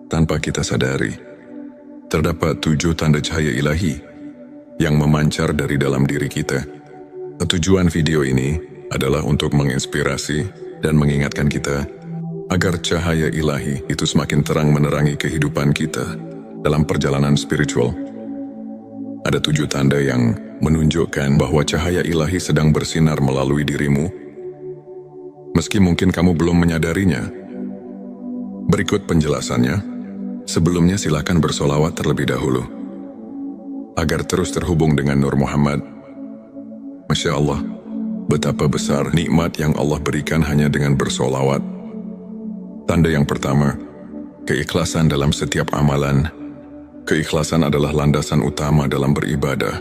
tanpa kita sadari. Terdapat 7 tanda cahaya ilahi yang memancar dari dalam diri kita. Tujuan video ini adalah untuk menginspirasi dan mengingatkan kita agar cahaya ilahi itu semakin terang menerangi kehidupan kita dalam perjalanan spiritual. Ada 7 tanda yang menunjukkan bahwa cahaya ilahi sedang bersinar melalui dirimu, meski mungkin kamu belum menyadarinya. Berikut penjelasannya. Sebelumnya silakan bersolawat terlebih dahulu, agar terus terhubung dengan Nur Muhammad. Masya Allah, betapa besar nikmat yang Allah berikan hanya dengan bersolawat. Tanda yang pertama, keikhlasan dalam setiap amalan. Keikhlasan adalah landasan utama dalam beribadah.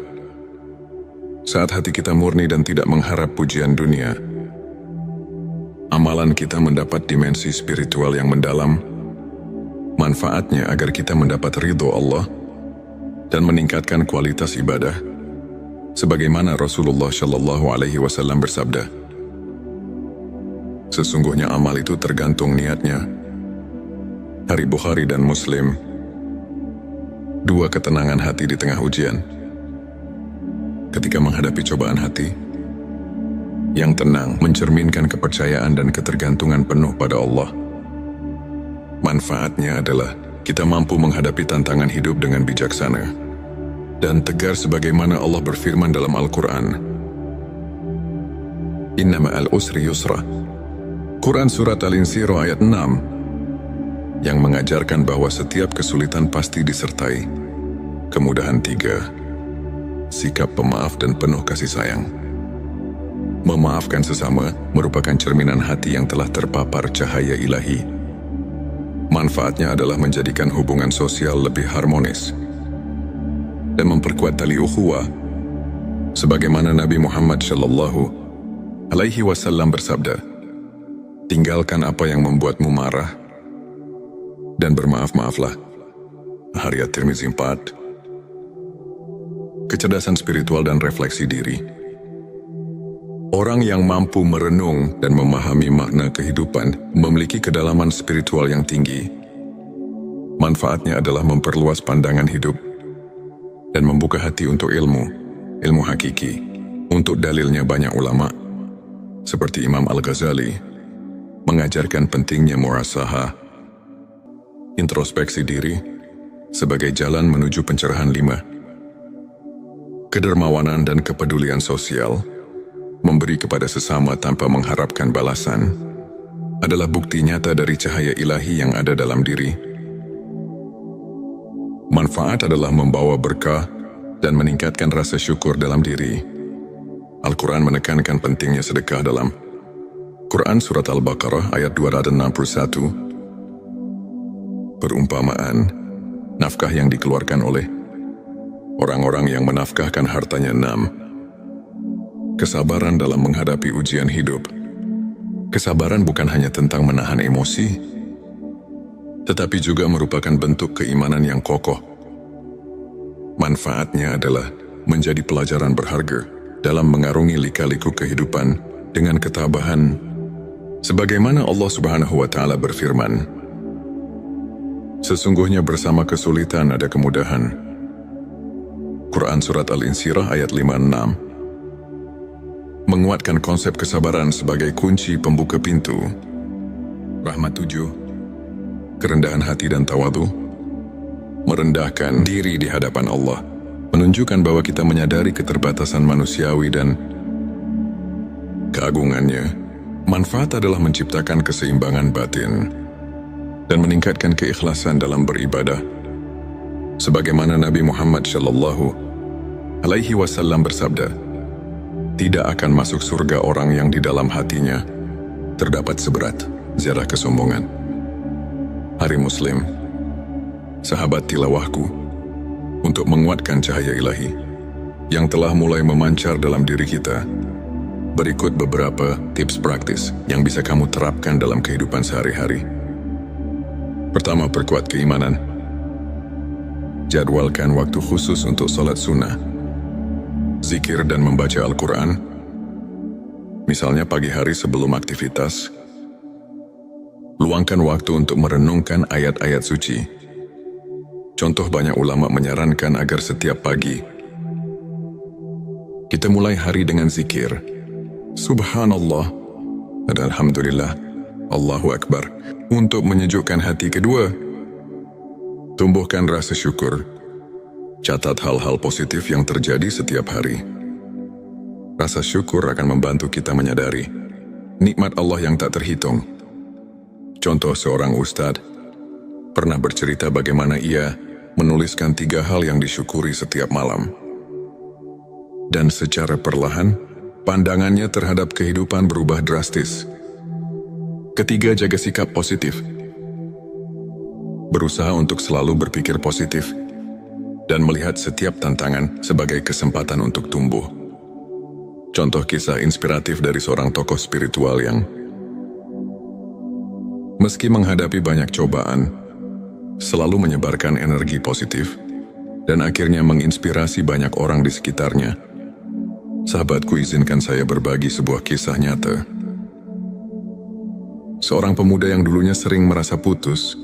Saat hati kita murni dan tidak mengharap pujian dunia, amalan kita mendapat dimensi spiritual yang mendalam. Manfaatnya agar kita mendapat ridho Allah dan meningkatkan kualitas ibadah, sebagaimana Rasulullah Shallallahu Alaihi Wasallam bersabda, sesungguhnya amal itu tergantung niatnya. Hari Bukhari dan Muslim. 2 ketenangan hati di tengah ujian. Ketika menghadapi cobaan hati, yang tenang mencerminkan kepercayaan dan ketergantungan penuh pada Allah. Manfaatnya adalah kita mampu menghadapi tantangan hidup dengan bijaksana dan tegar sebagaimana Allah berfirman dalam Al-Quran. Inna ma'al usri yusra. Quran Surat Al-Insyirah ayat 6 yang mengajarkan bahwa setiap kesulitan pasti disertai kemudahan 3. Sikap pemaaf dan penuh kasih sayang. Memaafkan sesama merupakan cerminan hati yang telah terpapar cahaya ilahi. Manfaatnya adalah menjadikan hubungan sosial lebih harmonis dan memperkuat tali ukhuwah, sebagaimana Nabi Muhammad Shallallahu Alaihi Wasallam bersabda, tinggalkan apa yang membuatmu marah dan bermaaf-maaflah. Hadits At-Tirmizi 4. Kecerdasan spiritual dan refleksi diri. Orang yang mampu merenung dan memahami makna kehidupan memiliki kedalaman spiritual yang tinggi. Manfaatnya adalah memperluas pandangan hidup dan membuka hati untuk ilmu hakiki. Untuk dalilnya banyak ulama, seperti Imam Al-Ghazali, mengajarkan pentingnya muhasabah, introspeksi diri, sebagai jalan menuju pencerahan 5. Kedermawanan dan kepedulian sosial, memberi kepada sesama tanpa mengharapkan balasan, adalah bukti nyata dari cahaya ilahi yang ada dalam diri. Manfaat adalah membawa berkah dan meningkatkan rasa syukur dalam diri. Al-Quran menekankan pentingnya sedekah dalam Quran Surat Al-Baqarah ayat 261. Perumpamaan, nafkah yang dikeluarkan oleh orang-orang yang menafkahkan hartanya 6. Kesabaran dalam menghadapi ujian hidup. Kesabaran bukan hanya tentang menahan emosi, tetapi juga merupakan bentuk keimanan yang kokoh. Manfaatnya adalah menjadi pelajaran berharga dalam mengarungi lika-liku kehidupan dengan ketabahan, sebagaimana Allah Subhanahu wa Ta'ala berfirman, sesungguhnya bersama kesulitan ada kemudahan. Quran Surat Al-Insyirah ayat 5-6 menguatkan konsep kesabaran sebagai kunci pembuka pintu. Rahmat 7. Kerendahan hati dan tawadhu. Merendahkan diri di hadapan Allah menunjukkan bahwa kita menyadari keterbatasan manusiawi dan keagungannya. Manfaat adalah menciptakan keseimbangan batin dan meningkatkan keikhlasan dalam beribadah, sebagaimana Nabi Muhammad Shallallahu Alaihi Wasallam bersabda, tidak akan masuk surga orang yang di dalam hatinya terdapat seberat zarah kesombongan. Hari Muslim. Sahabat tilawahku, untuk menguatkan cahaya ilahi yang telah mulai memancar dalam diri kita, berikut beberapa tips praktis yang bisa kamu terapkan dalam kehidupan sehari-hari. Pertama, perkuat keimanan. Jadwalkan waktu khusus untuk salat sunnah, zikir dan membaca Al-Quran, misalnya pagi hari sebelum aktivitas. Luangkan waktu untuk merenungkan ayat-ayat suci Contoh, banyak ulama menyarankan agar setiap pagi kita mulai hari dengan zikir Subhanallah dan Alhamdulillah, Allahu Akbar, untuk menyejukkan hati. Kedua, tumbuhkan rasa syukur. Catat hal-hal positif yang terjadi setiap hari. Rasa syukur akan membantu kita menyadari nikmat Allah yang tak terhitung. Contoh, seorang ustadz pernah bercerita bagaimana ia menuliskan 3 hal yang disyukuri setiap malam. Dan secara perlahan, pandangannya terhadap kehidupan berubah drastis. Ketiga, jaga sikap positif. Berusaha untuk selalu berpikir positif dan melihat setiap tantangan sebagai kesempatan untuk tumbuh. Contoh kisah inspiratif dari seorang tokoh spiritual yang meski menghadapi banyak cobaan, selalu menyebarkan energi positif dan akhirnya menginspirasi banyak orang di sekitarnya. Sahabatku, izinkan saya berbagi sebuah kisah nyata. Seorang pemuda yang dulunya sering merasa putus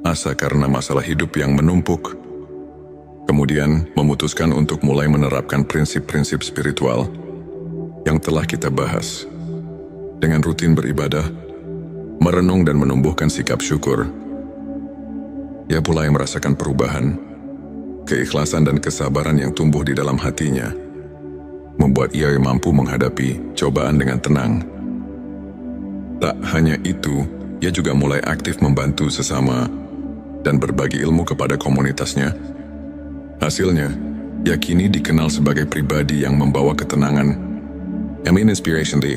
asa karena masalah hidup yang menumpuk, kemudian memutuskan untuk mulai menerapkan prinsip-prinsip spiritual yang telah kita bahas. Dengan rutin beribadah, merenung dan menumbuhkan sikap syukur, ia mulai merasakan perubahan. Keikhlasan dan kesabaran yang tumbuh di dalam hatinya membuat ia mampu menghadapi cobaan dengan tenang. Tak hanya itu, ia juga mulai aktif membantu sesama dan berbagi ilmu kepada komunitasnya. Hasilnya, ia kini dikenal sebagai pribadi yang membawa ketenangan. Inspiration Day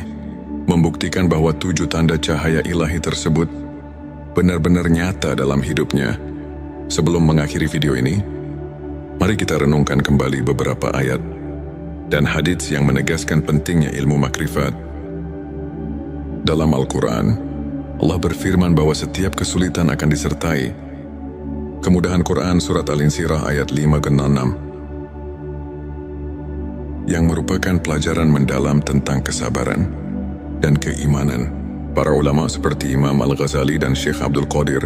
membuktikan bahwa 7 tanda cahaya ilahi tersebut benar-benar nyata dalam hidupnya. Sebelum mengakhiri video ini, mari kita renungkan kembali beberapa ayat dan hadits yang menegaskan pentingnya ilmu makrifat. Dalam Al-Quran, Allah berfirman bahwa setiap kesulitan akan disertai kemudahan. Quran Surat Al-Insyirah ayat 5-6, yang merupakan pelajaran mendalam tentang kesabaran dan keimanan. Para ulama seperti Imam Al-Ghazali dan Syekh Abdul Qadir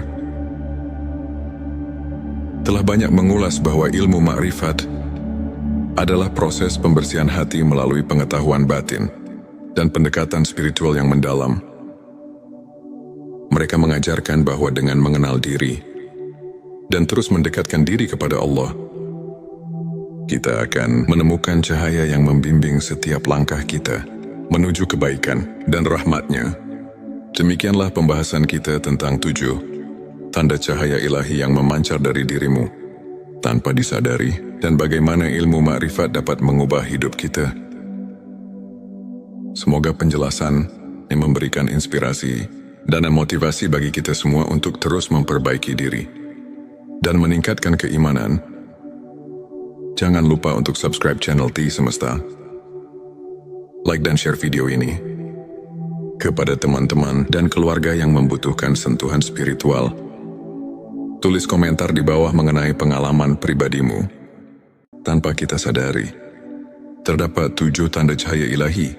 telah banyak mengulas bahwa ilmu makrifat adalah proses pembersihan hati melalui pengetahuan batin dan pendekatan spiritual yang mendalam. Mereka mengajarkan bahwa dengan mengenal diri dan terus mendekatkan diri kepada Allah, kita akan menemukan cahaya yang membimbing setiap langkah kita menuju kebaikan dan rahmat-Nya. Demikianlah pembahasan kita tentang 7 tanda cahaya ilahi yang memancar dari dirimu tanpa disadari, dan bagaimana ilmu makrifat dapat mengubah hidup kita. Semoga penjelasan yang memberikan inspirasi dan motivasi bagi kita semua untuk terus memperbaiki diri dan meningkatkan keimanan. Jangan lupa untuk subscribe channel T Semesta, like dan share video ini kepada teman-teman dan keluarga yang membutuhkan sentuhan spiritual. Tulis komentar di bawah mengenai pengalaman pribadimu. Tanpa kita sadari, terdapat 7 tanda cahaya ilahi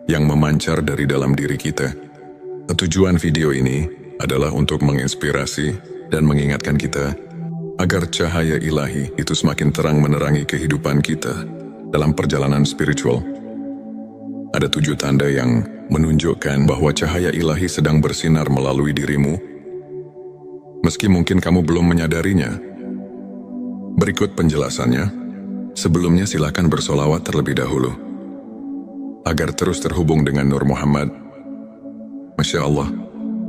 yang memancar dari dalam diri kita. Tujuan video ini adalah untuk menginspirasi dan mengingatkan kita agar cahaya ilahi itu semakin terang menerangi kehidupan kita dalam perjalanan spiritual. Ada 7 tanda yang menunjukkan bahwa cahaya ilahi sedang bersinar melalui dirimu, meski mungkin kamu belum menyadarinya. Berikut penjelasannya. Sebelumnya silakan bersolawat terlebih dahulu agar terus terhubung dengan Nur Muhammad. Masya Allah,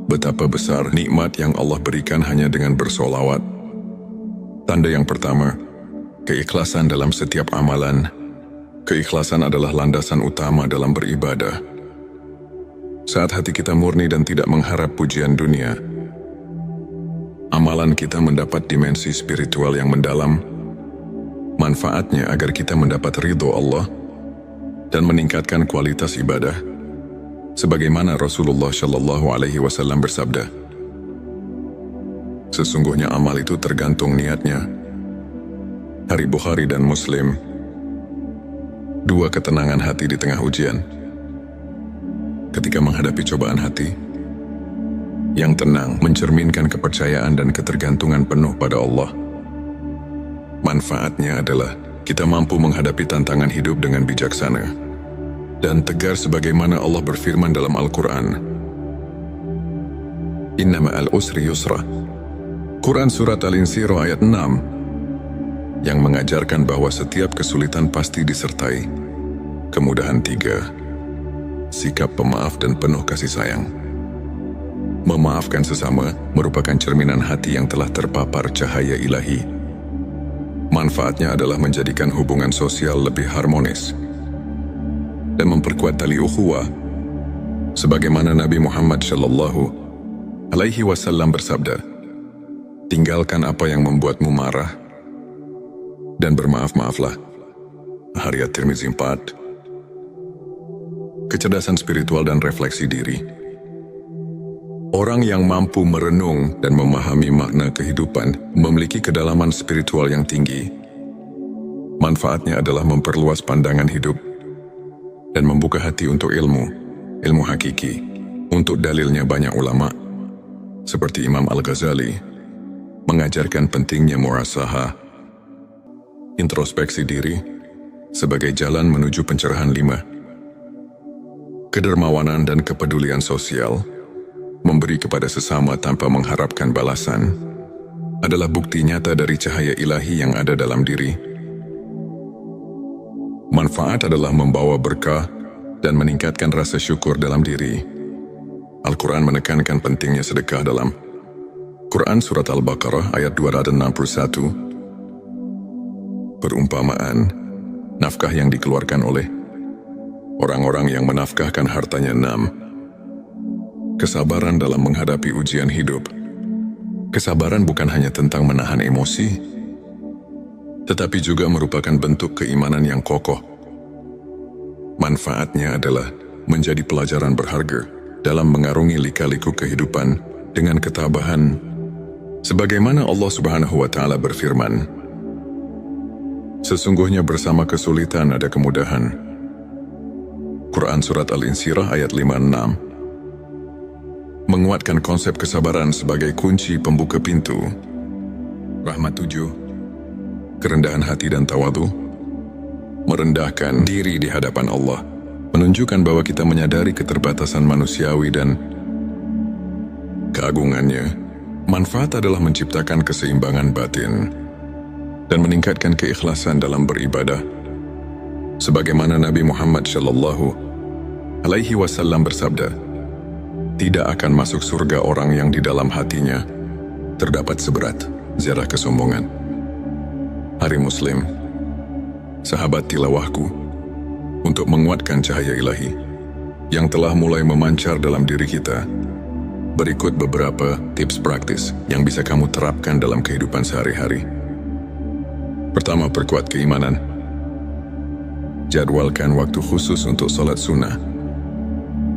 betapa besar nikmat yang Allah berikan hanya dengan bersolawat. Tanda yang pertama, keikhlasan dalam setiap amalan. Keikhlasan adalah landasan utama dalam beribadah. Saat hati kita murni dan tidak mengharap pujian dunia, amalan kita mendapat dimensi spiritual yang mendalam. Manfaatnya agar kita mendapat ridho Allah dan meningkatkan kualitas ibadah, sebagaimana Rasulullah Shallallahu Alaihi Wasallam bersabda, sesungguhnya amal itu tergantung niatnya. Hari Bukhari dan Muslim. 2, ketenangan hati di tengah ujian. Ketika menghadapi cobaan hati yang tenang mencerminkan kepercayaan dan ketergantungan penuh pada Allah. Manfaatnya adalah kita mampu menghadapi tantangan hidup dengan bijaksana dan tegar sebagaimana Allah berfirman dalam Al-Quran. Inna ma'al usri yusra. Quran Surat Al-Insyirah ayat 6 yang mengajarkan bahwa setiap kesulitan pasti disertai kemudahan. 3. Sikap pemaaf dan penuh kasih sayang. Memaafkan sesama merupakan cerminan hati yang telah terpapar cahaya ilahi. Manfaatnya adalah menjadikan hubungan sosial lebih harmonis dan memperkuat tali ukhuwah. Sebagaimana Nabi Muhammad SAW bersabda, "Tinggalkan apa yang membuatmu marah dan bermaaf-maaflah." Hadits Tirmizi 4. Kecerdasan spiritual dan refleksi diri. Orang yang mampu merenung dan memahami makna kehidupan memiliki kedalaman spiritual yang tinggi. Manfaatnya adalah memperluas pandangan hidup dan membuka hati untuk ilmu hakiki. Untuk dalilnya banyak ulama, seperti Imam Al-Ghazali, mengajarkan pentingnya muhasabah, introspeksi diri, sebagai jalan menuju pencerahan. 5. Kedermawanan dan kepedulian sosial. Memberi kepada sesama tanpa mengharapkan balasan adalah bukti nyata dari cahaya ilahi yang ada dalam diri. Manfaat adalah membawa berkah dan meningkatkan rasa syukur dalam diri. Al-Quran menekankan pentingnya sedekah dalam Quran Surat Al-Baqarah ayat 261. Perumpamaan, nafkah yang dikeluarkan oleh orang-orang yang menafkahkan hartanya. 6. Kesabaran dalam menghadapi ujian hidup. Kesabaran bukan hanya tentang menahan emosi, tetapi juga merupakan bentuk keimanan yang kokoh. Manfaatnya adalah menjadi pelajaran berharga dalam mengarungi lika-liku kehidupan dengan ketabahan. Sebagaimana Allah Subhanahu wa Ta'ala berfirman, "Sesungguhnya bersama kesulitan ada kemudahan." Quran Surat Al-Insyirah ayat 5-6. Menguatkan konsep kesabaran sebagai kunci pembuka pintu rahmat. 7. Kerendahan hati dan tawadhu. Merendahkan diri di hadapan Allah menunjukkan bahwa kita menyadari keterbatasan manusiawi dan keagungannya. Manfaat adalah menciptakan keseimbangan batin dan meningkatkan keikhlasan dalam beribadah. Sebagaimana Nabi Muhammad SAW bersabda, "Tidak akan masuk surga orang yang di dalam hatinya terdapat seberat zarah kesombongan." Hari Muslim, sahabat tilawahku, untuk menguatkan cahaya ilahi yang telah mulai memancar dalam diri kita, berikut beberapa tips praktis yang bisa kamu terapkan dalam kehidupan sehari-hari. Pertama, perkuat keimanan. Jadwalkan waktu khusus untuk sholat sunnah,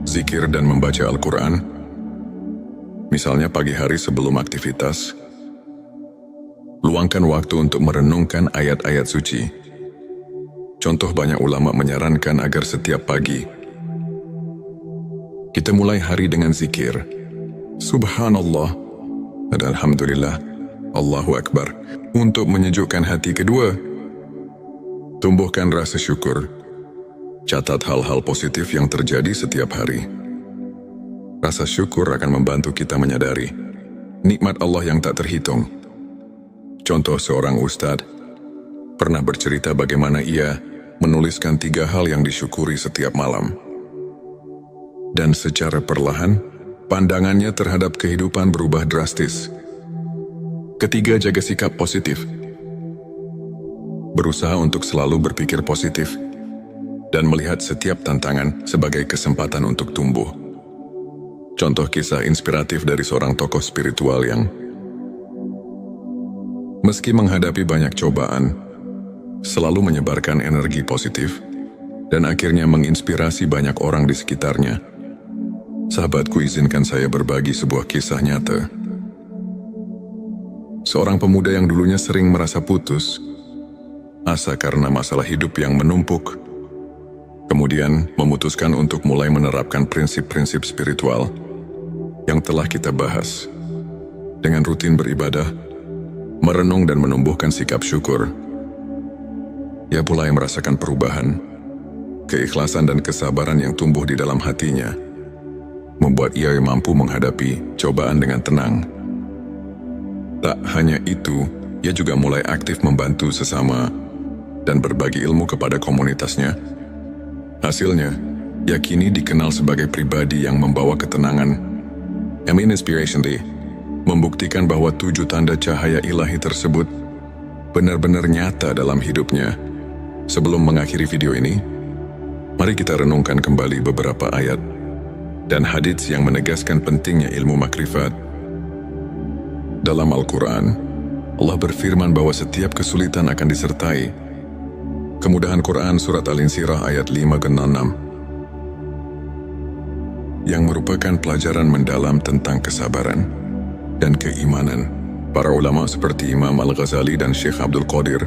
zikir dan membaca Al-Quran, misalnya pagi hari sebelum aktivitas. Luangkan waktu untuk merenungkan ayat-ayat suci. Contoh, banyak ulama menyarankan agar setiap pagi kita mulai hari dengan zikir Subhanallah dan Alhamdulillah, Allahu Akbar, untuk menyejukkan hati. Kedua, tumbuhkan rasa syukur. Catat hal-hal positif yang terjadi setiap hari. Rasa syukur akan membantu kita menyadari nikmat Allah yang tak terhitung. Contoh, seorang ustadz pernah bercerita bagaimana ia menuliskan 3 hal yang disyukuri setiap malam. Dan secara perlahan, pandangannya terhadap kehidupan berubah drastis. Ketiga, jaga sikap positif. Berusaha untuk selalu berpikir positif dan melihat setiap tantangan sebagai kesempatan untuk tumbuh. Contoh kisah inspiratif dari seorang tokoh spiritual yang meski menghadapi banyak cobaan, selalu menyebarkan energi positif dan akhirnya menginspirasi banyak orang di sekitarnya. Sahabatku, izinkan saya berbagi sebuah kisah nyata. Seorang pemuda yang dulunya sering merasa putus asa karena masalah hidup yang menumpuk, kemudian memutuskan untuk mulai menerapkan prinsip-prinsip spiritual yang telah kita bahas, dengan rutin beribadah, merenung dan menumbuhkan sikap syukur, ia mulai merasakan perubahan. Keikhlasan dan kesabaran yang tumbuh di dalam hatinya membuat ia mampu menghadapi cobaan dengan tenang. Tak hanya itu, ia juga mulai aktif membantu sesama dan berbagi ilmu kepada komunitasnya. Hasilnya, ia kini dikenal sebagai pribadi yang membawa ketenangan. Amin Inspiration Day membuktikan bahwa 7 tanda cahaya ilahi tersebut benar-benar nyata dalam hidupnya. Sebelum mengakhiri video ini, mari kita renungkan kembali beberapa ayat dan hadits yang menegaskan pentingnya ilmu makrifat. Dalam Al-Quran, Allah berfirman bahwa setiap kesulitan akan disertai kemudahan. Quran Surat Al-Insyirah ayat 5-6 yang merupakan pelajaran mendalam tentang kesabaran dan keimanan. Para ulama seperti Imam Al-Ghazali dan Syekh Abdul Qadir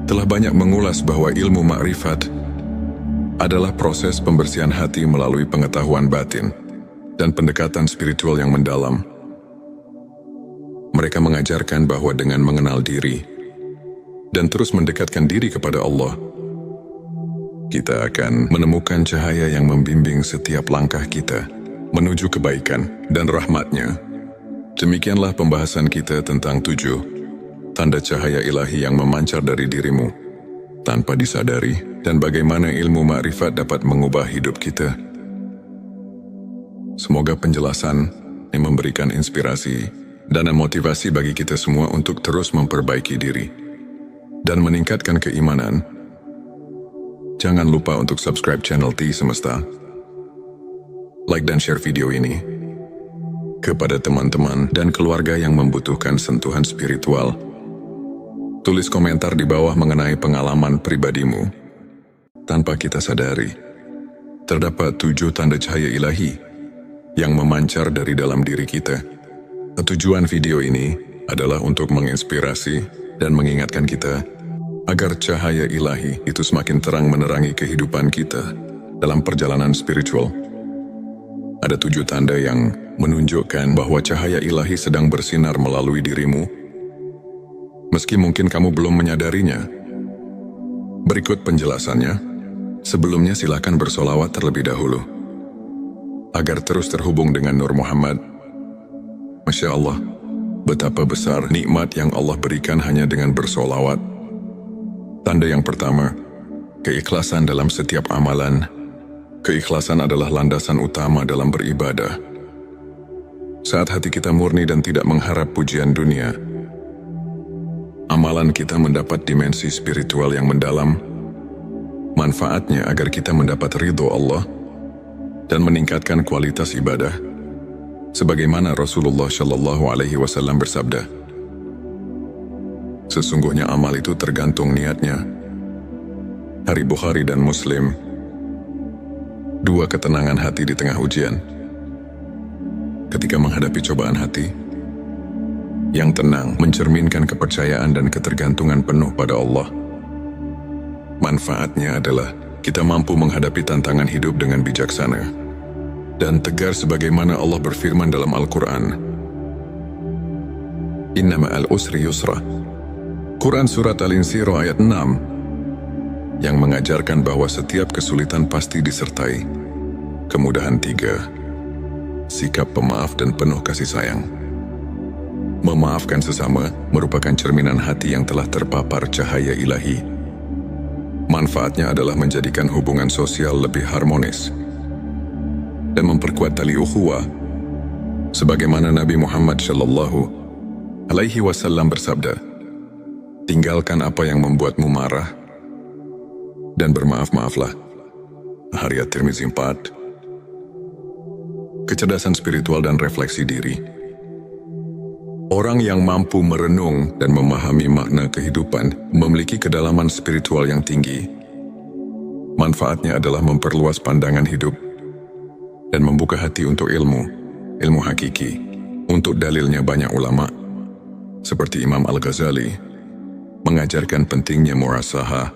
telah banyak mengulas bahwa ilmu makrifat adalah proses pembersihan hati melalui pengetahuan batin dan pendekatan spiritual yang mendalam. Mereka mengajarkan bahwa dengan mengenal diri dan terus mendekatkan diri kepada Allah, kita akan menemukan cahaya yang membimbing setiap langkah kita menuju kebaikan dan rahmat-Nya. Demikianlah pembahasan kita tentang 7 tanda cahaya ilahi yang memancar dari dirimu tanpa disadari, dan bagaimana ilmu makrifat dapat mengubah hidup kita. Semoga penjelasan yang memberikan inspirasi dan motivasi bagi kita semua untuk terus memperbaiki diri dan meningkatkan keimanan. Jangan lupa untuk subscribe channel T Semesta, like dan share video ini kepada teman-teman dan keluarga yang membutuhkan sentuhan spiritual. Tulis komentar di bawah mengenai pengalaman pribadimu. Tanpa kita sadari, terdapat 7 tanda cahaya ilahi yang memancar dari dalam diri kita. Tujuan video ini adalah untuk menginspirasi dan mengingatkan kita agar cahaya ilahi itu semakin terang menerangi kehidupan kita dalam perjalanan spiritual. Ada 7 tanda yang menunjukkan bahwa cahaya ilahi sedang bersinar melalui dirimu, meski mungkin kamu belum menyadarinya. Berikut penjelasannya. Sebelumnya silakan bersolawat terlebih dahulu agar terus terhubung dengan Nur Muhammad. Masya Allah, betapa besar nikmat yang Allah berikan hanya dengan bersolawat. Tanda yang pertama, keikhlasan dalam setiap amalan. Keikhlasan adalah landasan utama dalam beribadah. Saat hati kita murni dan tidak mengharap pujian dunia, amalan kita mendapat dimensi spiritual yang mendalam. Manfaatnya agar kita mendapat ridho Allah dan meningkatkan kualitas ibadah. Sebagaimana Rasulullah Shallallahu Alaihi Wasallam bersabda, sesungguhnya amal itu tergantung niatnya. Hari Bukhari dan Muslim. 2 ketenangan hati di tengah ujian. Ketika menghadapi cobaan hati, yang tenang mencerminkan kepercayaan dan ketergantungan penuh pada Allah. Manfaatnya adalah kita mampu menghadapi tantangan hidup dengan bijaksana dan tegar sebagaimana Allah berfirman dalam Al-Quran. Inna ma'al usri yusra. Quran Surat Al-Insyirah ayat 6 yang mengajarkan bahwa setiap kesulitan pasti disertai kemudahan. 3. Sikap pemaaf dan penuh kasih sayang. Memaafkan sesama merupakan cerminan hati yang telah terpapar cahaya ilahi. Manfaatnya adalah menjadikan hubungan sosial lebih harmonis dan memperkuat tali ukhuwah. Sebagaimana Nabi Muhammad Shallallahu Alaihi Wasallam bersabda, tinggalkan apa yang membuatmu marah dan bermaaf-maaflah. Hadits At-Tirmizi 4. Kecerdasan spiritual dan refleksi diri. Orang yang mampu merenung dan memahami makna kehidupan memiliki kedalaman spiritual yang tinggi. Manfaatnya adalah memperluas pandangan hidup dan membuka hati untuk ilmu hakiki. Untuk dalilnya banyak ulama, seperti Imam Al-Ghazali, mengajarkan pentingnya muhasabah,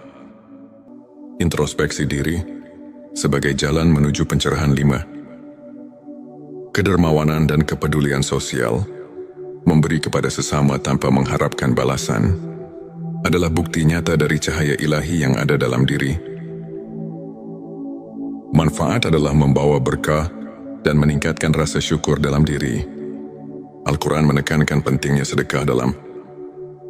introspeksi diri, sebagai jalan menuju pencerahan. 5. Kedermawanan dan kepedulian sosial. memberi kepada sesama tanpa mengharapkan balasan, adalah bukti nyata dari cahaya ilahi yang ada dalam diri. Manfaat adalah membawa berkah dan meningkatkan rasa syukur dalam diri. Al-Quran menekankan pentingnya sedekah dalam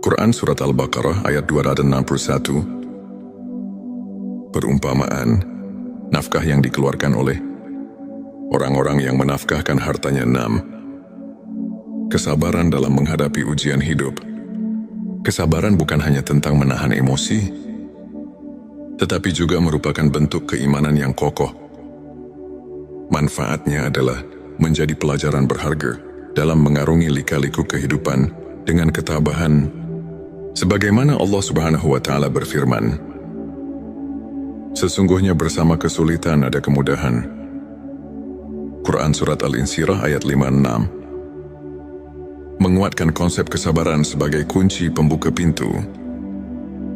Quran Surat Al-Baqarah ayat 261. Perumpamaan, nafkah yang dikeluarkan oleh orang-orang yang menafkahkan hartanya 6. Kesabaran dalam menghadapi ujian hidup. Kesabaran bukan hanya tentang menahan emosi, tetapi juga merupakan bentuk keimanan yang kokoh. Manfaatnya adalah menjadi pelajaran berharga dalam mengarungi lika-liku kehidupan dengan ketabahan. Sebagaimana Allah Subhanahu wa Ta'ala berfirman, sesungguhnya bersama kesulitan ada kemudahan. Quran Surat Al-Insyirah ayat 56 menguatkan konsep kesabaran sebagai kunci pembuka pintu.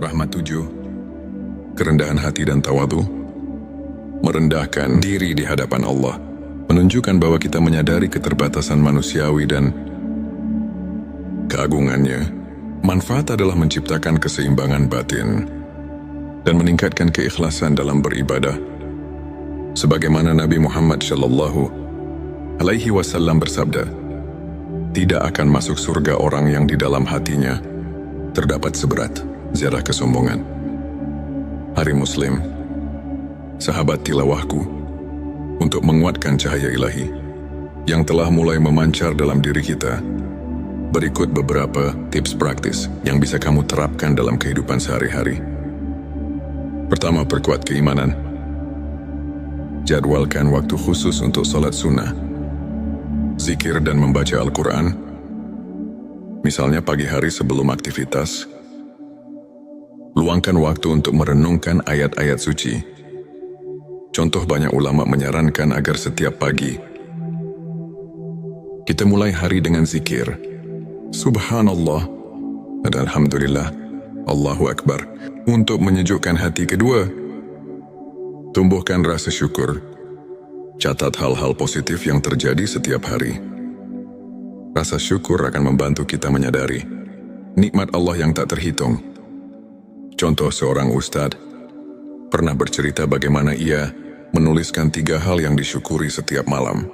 Rahmat 7. Kerendahan hati dan tawadu. Merendahkan diri di hadapan Allah menunjukkan bahwa kita menyadari keterbatasan manusiawi dan keagungannya. Manfaat adalah menciptakan keseimbangan batin dan meningkatkan keikhlasan dalam beribadah. Sebagaimana Nabi Muhammad SAW bersabda, tidak akan masuk surga orang yang di dalam hatinya terdapat seberat zarah kesombongan. Hari Muslim, sahabat tilawahku, untuk menguatkan cahaya ilahi yang telah mulai memancar dalam diri kita, berikut beberapa tips praktis yang bisa kamu terapkan dalam kehidupan sehari-hari. Pertama, perkuat keimanan. Jadwalkan waktu khusus untuk salat sunnah, zikir dan membaca Al-Quran, misalnya pagi hari sebelum aktivitas. Luangkan waktu untuk merenungkan ayat-ayat suci. Contoh, banyak ulama menyarankan agar setiap pagi kita mulai hari dengan zikir Subhanallah dan Alhamdulillah, Allahu Akbar, untuk menyejukkan hati. Kedua, tumbuhkan rasa syukur. Catat hal-hal positif yang terjadi setiap hari. Rasa syukur akan membantu kita menyadari nikmat Allah yang tak terhitung. Contoh, seorang ustadz pernah bercerita bagaimana ia menuliskan 3 hal yang disyukuri setiap malam.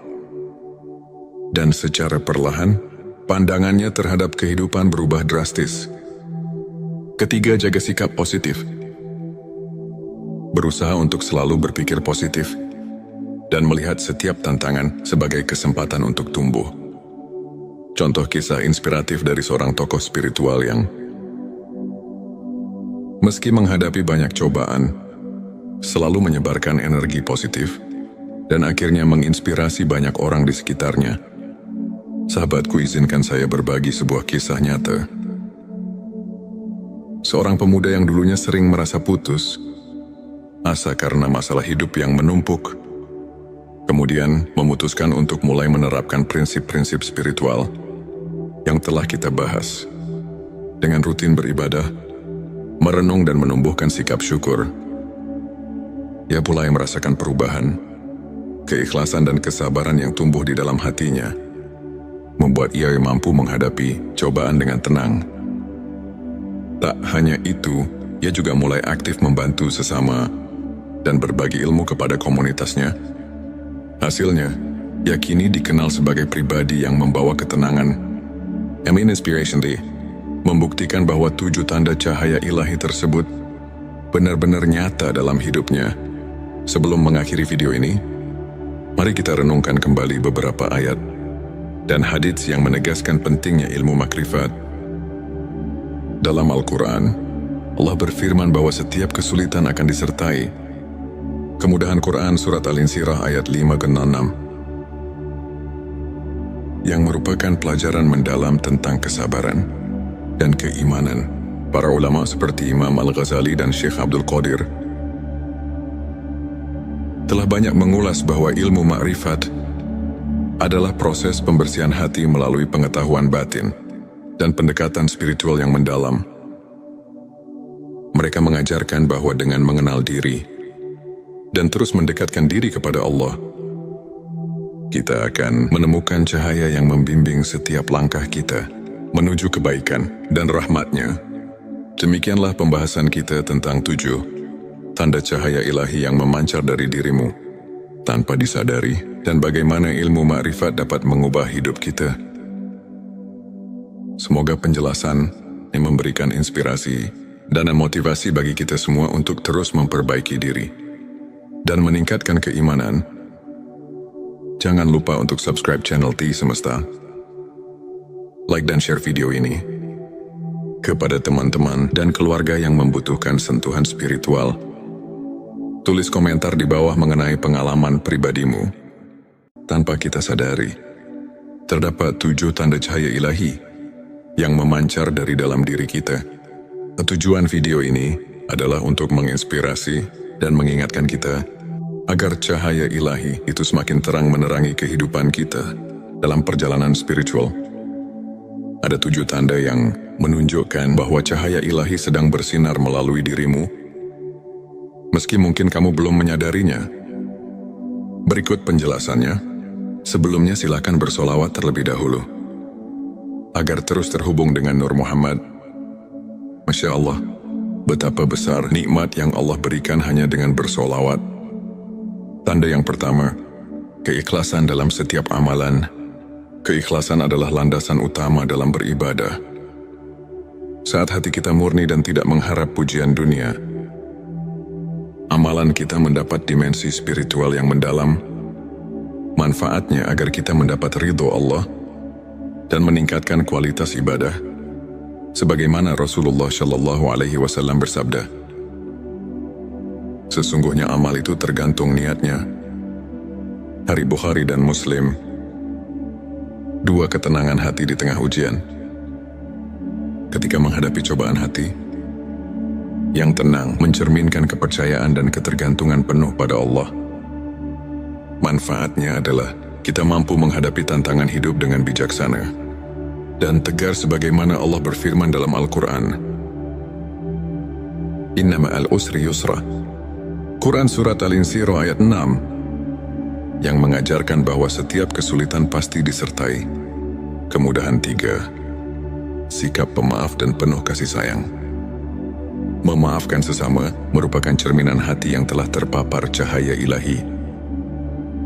Dan secara perlahan, pandangannya terhadap kehidupan berubah drastis. Ketiga, jaga sikap positif. Berusaha untuk selalu berpikir positif dan melihat setiap tantangan sebagai kesempatan untuk tumbuh. Contoh kisah inspiratif dari seorang tokoh spiritual yang meski menghadapi banyak cobaan, selalu menyebarkan energi positif dan akhirnya menginspirasi banyak orang di sekitarnya. Sahabatku, izinkan saya berbagi sebuah kisah nyata. Seorang pemuda yang dulunya sering merasa putus asa karena masalah hidup yang menumpuk, kemudian memutuskan untuk mulai menerapkan prinsip-prinsip spiritual yang telah kita bahas. Dengan rutin beribadah, merenung dan menumbuhkan sikap syukur, ia mulai merasakan perubahan. Keikhlasan dan kesabaran yang tumbuh di dalam hatinya membuat ia mampu menghadapi cobaan dengan tenang. Tak hanya itu, ia juga mulai aktif membantu sesama dan berbagi ilmu kepada komunitasnya. Hasilnya, ia kini dikenal sebagai pribadi yang membawa ketenangan. Inspiration Day membuktikan bahwa 7 tanda cahaya ilahi tersebut benar-benar nyata dalam hidupnya. Sebelum mengakhiri video ini, mari kita renungkan kembali beberapa ayat dan hadits yang menegaskan pentingnya ilmu makrifat. Dalam Al-Quran, Allah berfirman bahwa setiap kesulitan akan disertai kemudahan. Quran Surat Al-Insyirah ayat 5-6 yang merupakan pelajaran mendalam tentang kesabaran dan keimanan. Para ulama seperti Imam Al-Ghazali dan Syekh Abdul Qadir telah banyak mengulas bahwa ilmu makrifat adalah proses pembersihan hati melalui pengetahuan batin dan pendekatan spiritual yang mendalam. Mereka mengajarkan bahwa dengan mengenal diri dan terus mendekatkan diri kepada Allah, kita akan menemukan cahaya yang membimbing setiap langkah kita. menuju kebaikan dan rahmat-Nya. Demikianlah pembahasan kita tentang 7 tanda cahaya ilahi yang memancar dari dirimu tanpa disadari, dan bagaimana ilmu makrifat dapat mengubah hidup kita. Semoga penjelasan ini memberikan inspirasi dan motivasi bagi kita semua untuk terus memperbaiki diri dan meningkatkan keimanan. Jangan lupa untuk subscribe channel T Semesta, like dan share video ini kepada teman-teman dan keluarga yang membutuhkan sentuhan spiritual. Tulis komentar di bawah mengenai pengalaman pribadimu. Tanpa kita sadari, terdapat 7 tanda cahaya ilahi yang memancar dari dalam diri kita. Tujuan video ini adalah untuk menginspirasi dan mengingatkan kita agar cahaya ilahi itu semakin terang menerangi kehidupan kita dalam perjalanan spiritual. Ada 7 tanda yang menunjukkan bahwa cahaya ilahi sedang bersinar melalui dirimu, meski mungkin kamu belum menyadarinya. Berikut penjelasannya. Sebelumnya silakan bersolawat terlebih dahulu, agar terus terhubung dengan Nur Muhammad. Masya Allah, betapa besar nikmat yang Allah berikan hanya dengan bersolawat. Tanda yang pertama, keikhlasan dalam setiap amalan. Keikhlasan adalah landasan utama dalam beribadah. Saat hati kita murni dan tidak mengharap pujian dunia, amalan kita mendapat dimensi spiritual yang mendalam. Manfaatnya agar kita mendapat ridho Allah dan meningkatkan kualitas ibadah. Sebagaimana Rasulullah Shallallahu Alaihi Wasallam bersabda, sesungguhnya amal itu tergantung niatnya. Hari Bukhari dan Muslim. 2 ketenangan hati di tengah ujian. Ketika menghadapi cobaan hati, yang tenang mencerminkan kepercayaan dan ketergantungan penuh pada Allah. Manfaatnya adalah kita mampu menghadapi tantangan hidup dengan bijaksana dan tegar sebagaimana Allah berfirman dalam Al-Quran. Inna ma'al usri yusra. Quran Surat Al-Insyirah ayat 6 yang mengajarkan bahwa setiap kesulitan pasti disertai kemudahan. 3. Sikap pemaaf dan penuh kasih sayang. Memaafkan sesama merupakan cerminan hati yang telah terpapar cahaya ilahi.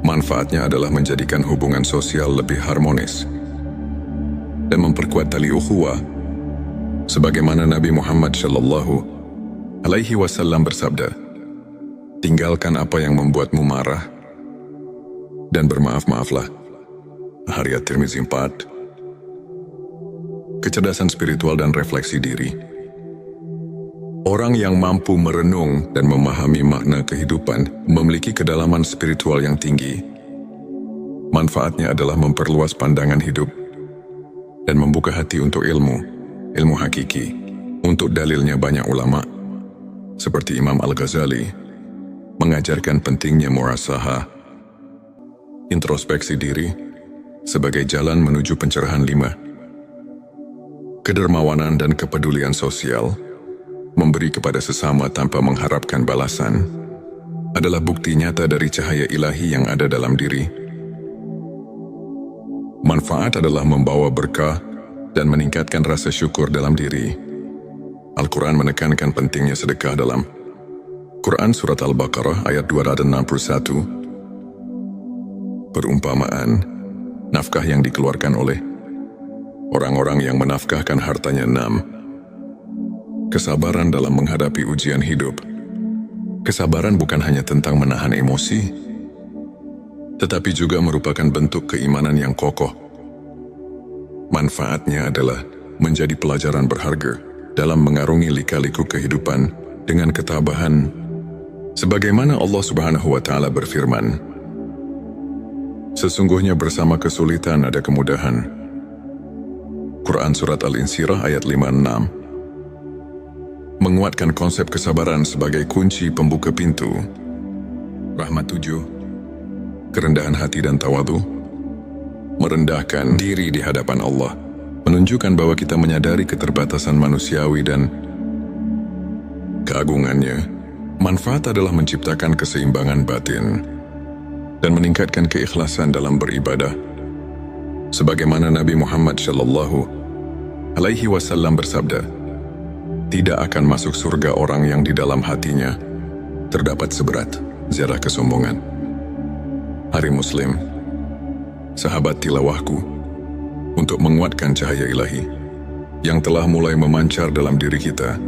Manfaatnya adalah menjadikan hubungan sosial lebih harmonis dan memperkuat tali ukhuwah. Sebagaimana Nabi Muhammad Shallallahu Alaihi Wasallam bersabda, tinggalkan apa yang membuatmu marah dan bermaaf-maaflah. Hadits At-Tirmizi 4. Kecerdasan spiritual dan refleksi diri. Orang yang mampu merenung dan memahami makna kehidupan memiliki kedalaman spiritual yang tinggi. Manfaatnya adalah memperluas pandangan hidup dan membuka hati untuk ilmu hakiki. Untuk dalilnya banyak ulama, seperti Imam Al-Ghazali, mengajarkan pentingnya muhasabah, introspeksi diri, sebagai jalan menuju pencerahan. 5. Kedermawanan dan kepedulian sosial. Memberi kepada sesama tanpa mengharapkan balasan adalah bukti nyata dari cahaya ilahi yang ada dalam diri. Manfaat adalah membawa berkah dan meningkatkan rasa syukur dalam diri. Al-Quran menekankan pentingnya sedekah dalam Quran Surat Al-Baqarah ayat 261. Perumpamaan, nafkah yang dikeluarkan oleh orang-orang yang menafkahkan hartanya. 6. Kesabaran dalam menghadapi ujian hidup. Kesabaran bukan hanya tentang menahan emosi, tetapi juga merupakan bentuk keimanan yang kokoh. Manfaatnya adalah menjadi pelajaran berharga dalam mengarungi lika-liku kehidupan dengan ketabahan. Sebagaimana Allah Subhanahu wa Ta'ala berfirman, sesungguhnya bersama kesulitan ada kemudahan. Quran Surat Al-Insyirah ayat 5-6 menguatkan konsep kesabaran sebagai kunci pembuka pintu rahmat. 7. Kerendahan hati dan tawadu. Merendahkan diri di hadapan Allah menunjukkan bahwa kita menyadari keterbatasan manusiawi dan keagungannya. Manfaat adalah menciptakan keseimbangan batin dan meningkatkan keikhlasan dalam beribadah. Sebagaimana Nabi Muhammad Shallallahu alaihi wasallam bersabda, tidak akan masuk surga orang yang di dalam hatinya terdapat seberat zarah kesombongan. Hari Muslim, sahabat tilawahku, untuk menguatkan cahaya ilahi yang telah mulai memancar dalam diri kita,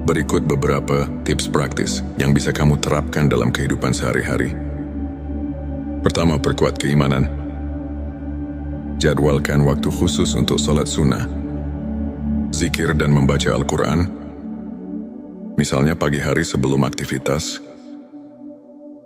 berikut beberapa tips praktis yang bisa kamu terapkan dalam kehidupan sehari-hari. Pertama, perkuat keimanan. Jadwalkan waktu khusus untuk salat sunnah, zikir dan membaca Al-Quran. Misalnya pagi hari sebelum aktivitas,